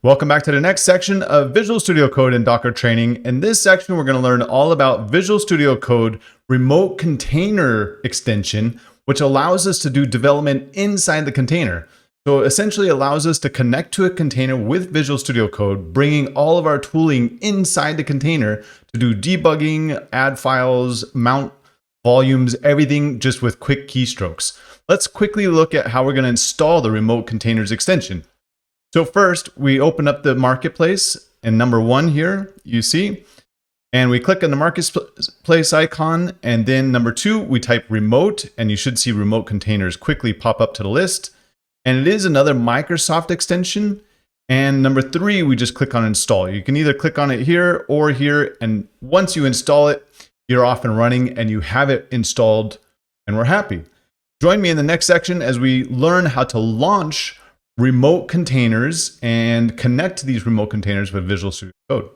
Welcome back to the next section of Visual Studio Code and Docker training. In this section, we're going to learn all about Visual Studio Code remote container extension, which allows us to do development inside the container. So essentially allows us to connect to a container with Visual Studio Code, bringing all of our tooling inside the container to do debugging, add files, mount volumes, everything just with quick keystrokes. Let's quickly look at how we're going to install the remote containers extension. So first, we open up the marketplace, and number one here, you see, and we click on the marketplace icon, and then number two, we type remote, and you should see remote containers quickly pop up to the list. And it is another Microsoft extension. And number three, we just click on install. You can either click on it here or here, and once you install it, you're off and running, and you have it installed, and we're happy. Join me in the next section as we learn how to launch remote containers and connect to these remote containers with Visual Studio Code.